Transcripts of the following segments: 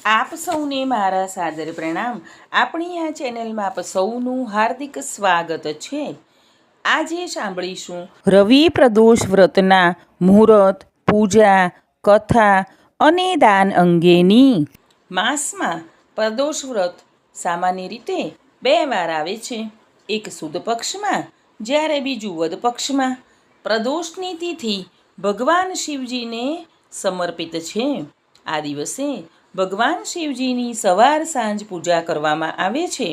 આપ સૌને મારા સાદર પ્રણામ. આપણી આ ચેનલમાં આપ સૌનું હાર્દિક સ્વાગત છે. આજે સાંભળીશું રવિ પ્રદોષ વ્રતના મુહૂર્ત, પૂજા, કથા અને દાન અંગેની. માસમાં પ્રદોષ વ્રત સામાન્ય રીતે 2 વાર આવે છે. એક સુદ પક્ષમાં, જ્યારે બીજું વદ પક્ષમાં. પ્રદોષની તિથિ ભગવાન શિવજીને સમર્પિત છે. આ દિવસે ભગવાન શિવજીની સવાર સાંજ પૂજા કરવામાં આવે છે.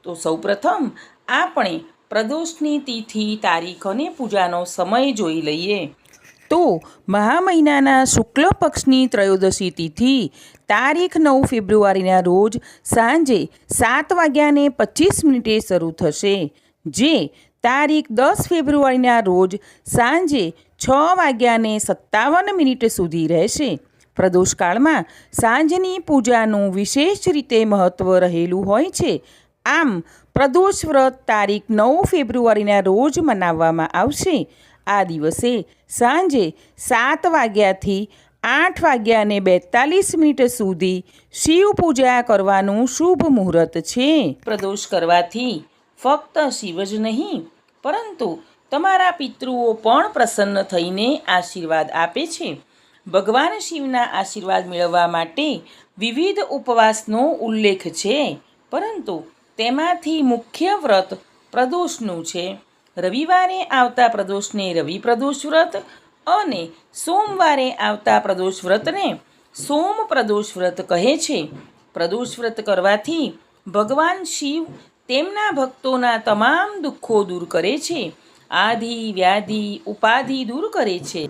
તો સૌપ્રથમ આપણે પ્રદોષની તિથિ, તારીખ અને પૂજાનો સમય જોઈ લઈએ. તો મહા મહિનાના શુક્લ પક્ષની ત્રયોદશી તિથિ તારીખ 9 ફેબ્રુઆરીના રોજ સાંજે 7:25 શરૂ થશે, જે તારીખ 10 ફેબ્રુઆરીના રોજ સાંજે 6:57 સુધી રહેશે. પ્રદોષકાળમાં સાંજની પૂજાનું વિશેષ રીતે મહત્ત્વ રહેલું હોય છે. આમ પ્રદોષ વ્રત તારીખ 9 ફેબ્રુઆરીના રોજ મનાવવામાં આવશે. આ દિવસે સાંજે 7 વાગ્યાથી 8:42 સુધી શિવ પૂજા કરવાનું શુભ મુહૂર્ત છે. પ્રદોષ કરવાથી ફક્ત શિવ જ નહીં, પરંતુ તમારા પિતૃઓ પણ પ્રસન્ન થઈને આશીર્વાદ આપે છે. ભગવાન શિવના આશીર્વાદ મેળવવા માટે વિવિધ ઉપવાસનો ઉલ્લેખ છે, પરંતુ તેમાંથી મુખ્ય વ્રત પ્રદોષનું છે. રવિવારે આવતા પ્રદોષને રવિ પ્રદોષ વ્રત અને સોમવારે આવતા પ્રદોષ વ્રતને સોમ પ્રદોષ વ્રત કહે છે. પ્રદોષ વ્રત કરવાથી ભગવાન શિવ તેમના ભક્તોના તમામ દુઃખો દૂર કરે છે. આધિ, વ્યાધિ, ઉપાધિ દૂર કરે છે.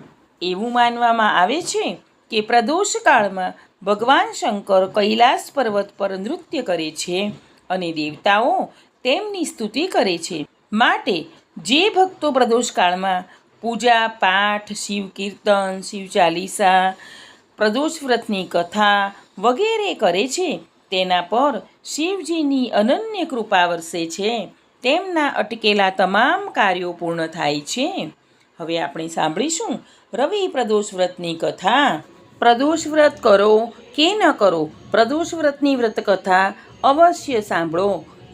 એવું માનવામાં આવે છે કે પ્રદોષ કાળમાં ભગવાન શંકર કૈલાસ પર્વત પર નૃત્ય કરે છે અને દેવતાઓ તેમની સ્તુતિ કરે છે. માટે જે ભક્તો પ્રદોષ કાળમાં પૂજા પાઠ, શિવ કીર્તન, શિવ ચાલીસા, પ્રદોષ વ્રતની કથા વગેરે કરે છે, તેના પર શિવજીની અનન્ય કૃપા વરસે છે. તેમના અટકેલા તમામ કાર્યો પૂર્ણ થાય છે. હવે આપણે સાંભળીશું રવિ પ્રદોષ વ્રતની કથા. પ્રદોષ વ્રત કરો કે ન કરો, પ્રદોષ વ્રતની વ્રત કથા અવશ્ય સાંભળો,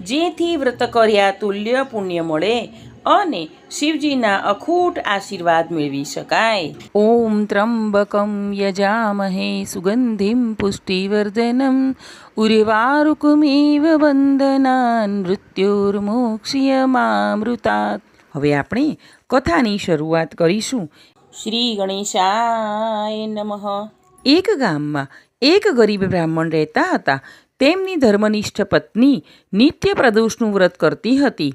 જેથી વ્રત કર્યા તુલ્ય પુણ્ય મળે અને શિવજીના અખૂટ આશીર્વાદ મેળવી શકાય. ઓમ ત્રંબકમ યજામહે સુગંધિમ પુષ્ટિવર્ધનમ ઉર્વારુકમિવ બંધનાન મૃત્યુર્મોક્ષ્યમામૃતાત. હવે આપણે કથાની શરૂઆત કરીશું. શ્રી ગણેશાય નમઃ. એક ગામમાં એક ગરીબ બ્રાહ્મણ રહેતા હતા. તેમની ધર્મનિષ્ઠ પત્ની નિત્ય પ્રદોષનું વ્રત કરતી હતી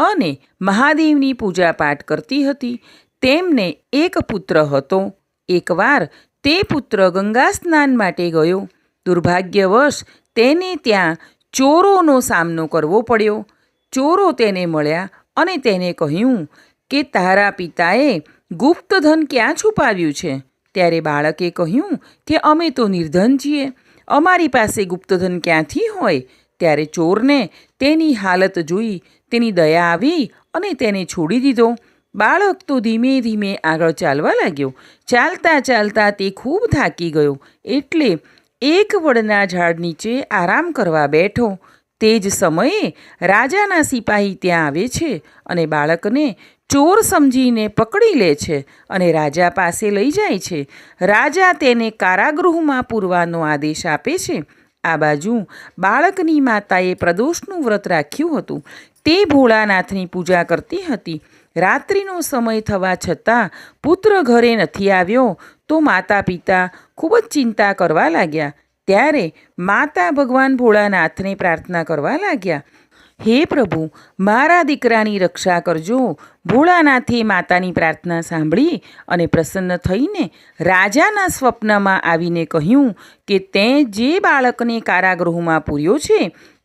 અને મહાદેવની પૂજા પાઠ કરતી હતી. તેમને એક પુત્ર હતો. એકવાર તે પુત્ર ગંગા સ્નાન માટે ગયો. દુર્ભાગ્યવશ તેને ત્યાં ચોરોનો સામનો કરવો પડ્યો. ચોરો તેને મળ્યા અને તેને કહ્યું કે તારા પિતાએ ગુપ્તધન ક્યાં છુપાવ્યું છે? ત્યારે બાળકે કહ્યું કે અમે તો નિર્ધન છીએ, અમારી પાસે ગુપ્તધન ક્યાંથી હોય? ત્યારે ચોરને તેની હાલત જોઈ તેની દયા આવી અને તેને છોડી દીધો. બાળક તો ધીમે ધીમે આગળ ચાલવા લાગ્યો. ચાલતા ચાલતા તે ખૂબ થાકી ગયો, એટલે એક વડના ઝાડ નીચે આરામ કરવા બેઠો. તે જ સમયે રાજાના સિપાહી ત્યાં આવે છે અને બાળકને ચોર સમજીને પકડી લે છે અને રાજા પાસે લઈ જાય છે. રાજા તેને કારાગૃહમાં પૂરવાનો આદેશ આપે છે. આ બાજુ બાળકની માતાએ પ્રદોષનું વ્રત રાખ્યું હતું. તે ભોળાનાથની પૂજા કરતી હતી. રાત્રિનો સમય થવા છતાં પુત્ર ઘરે નથી આવ્યો તો માતા પિતા ખૂબ જ ચિંતા કરવા લાગ્યા. ત્યારે માતા ભગવાન ભોળાનાથને પ્રાર્થના કરવા લાગ્યા, હે પ્રભુ, મારા દીકરાની રક્ષા કરજો. ભોળાનાથે માતાની પ્રાર્થના સાંભળી અને પ્રસન્ન થઈને રાજાના સ્વપ્નમાં આવીને કહ્યું કે તે જે બાળકને કારાગૃહમાં પૂર્યો છે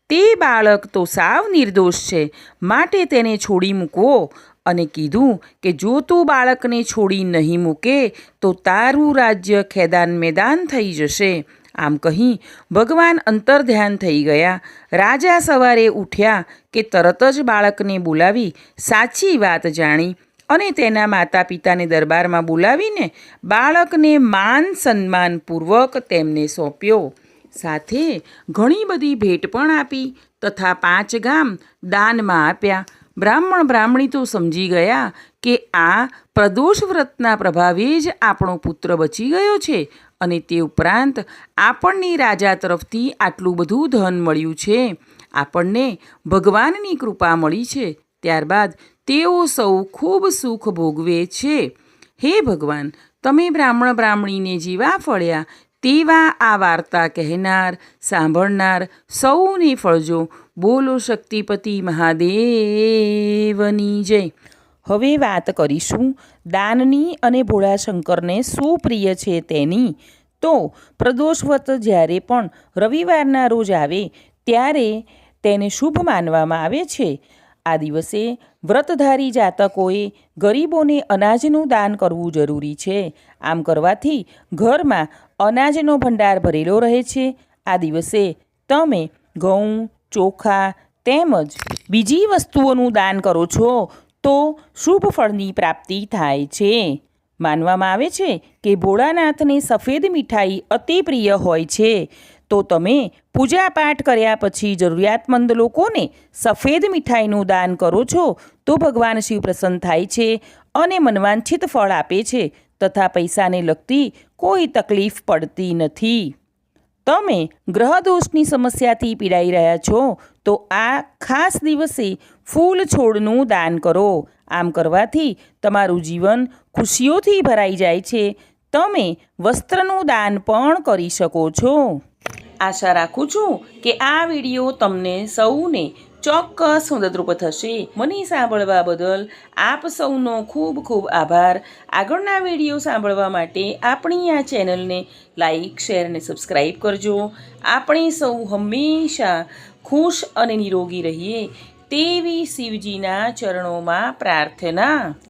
તે બાળક તો સાવ નિર્દોષ છે, માટે તેને છોડી મૂકવો. અને કીધું કે જો તું બાળકને છોડી નહીં મૂકે તો તારું રાજ્ય ખેદાન મેદાન થઈ જશે. આમ કહી ભગવાન અંતર્ધ્યાન થઈ ગયા. રાજા સવારે ઉઠ્યા કે તરત જ બાળકને બોલાવી સાચી વાત જાણી અને તેના માતા પિતાને દરબારમાં બોલાવીને બાળકને માન સન્માનપૂર્વક તેમને સોંપ્યો. સાથે ઘણી બધી ભેટ પણ આપી તથા 5 ગામ દાનમાં આપ્યા. બ્રાહ્મણ બ્રાહ્મણી તો સમજી ગયા કે આ પ્રદોષ વ્રતના પ્રભાવે જ આપણો પુત્ર બચી ગયો છે અને તે ઉપરાંત આપણને રાજા તરફથી આટલું બધું ધન મળ્યું છે, આપણને ભગવાનની કૃપા મળી છે. ત્યારબાદ તેઓ સૌ ખૂબ સુખ ભોગવે છે. હે ભગવાન, તમે બ્રાહ્મણ બ્રાહ્મણીને જેવા ફળ્યા તેવા આ વાર્તા કહેનાર સાંભળનાર સૌને ફળજો. બોલો શક્તિપતિ મહાદેવની જય. હવે વાત કરીશું દાનની અને ભોળાશંકરને શું પ્રિય છે તેની. તો પ્રદોષવ્રત જ્યારે પણ રવિવારના રોજ આવે ત્યારે તેને શુભ માનવામાં આવે છે. આ દિવસે વ્રતધારી જાતકોએ ગરીબોને અનાજનું દાન કરવું જરૂરી છે. આમ કરવાથી ઘરમાં અનાજનો ભંડાર ભરેલો રહે છે. આ દિવસે તમે ઘઉં, ચોખા તેમજ બીજી વસ્તુઓનું દાન કરો છો તો શુભ ફળની પ્રાપ્તિ થાય છે. માનવામાં આવે છે કે ભોળાનાથને સફેદ મીઠાઈ અતિ પ્રિય હોય છે. તો તમે પૂજાપાઠ કર્યા પછી જરૂરિયાતમંદ લોકોને સફેદ મીઠાઈનું દાન કરો છો તો ભગવાન શિવ પ્રસન્ન થાય છે અને મનવાંછિત ફળ આપે છે તથા પૈસાને લગતી કોઈ તકલીફ પડતી નથી. તમે ગ્રહદોષની સમસ્યાથી પીડાઈ રહ્યા છો તો આ ખાસ દિવસે ફૂલ છોડનું દાન કરો. આમ કરવાથી તમારું જીવન ખુશીઓથી ભરાઈ જાય છે. તમે વસ્ત્રનું દાન પણ કરી શકો છો. આશા રાખું છું કે આ વિડીયો તમને સૌને ચોક્કસ મદદરૂપ થશે. મને સાંભળવા બદલ આપ સૌનો ખૂબ ખૂબ આભાર. આગળના વિડીયો સાંભળવા માટે આપણી આ ચેનલને લાઈક, શેર અને સબસ્ક્રાઈબ કરજો. આપણે સૌ હંમેશા ખુશ અને નિરોગી રહીએ તેવી શિવજીના ચરણોમાં પ્રાર્થના.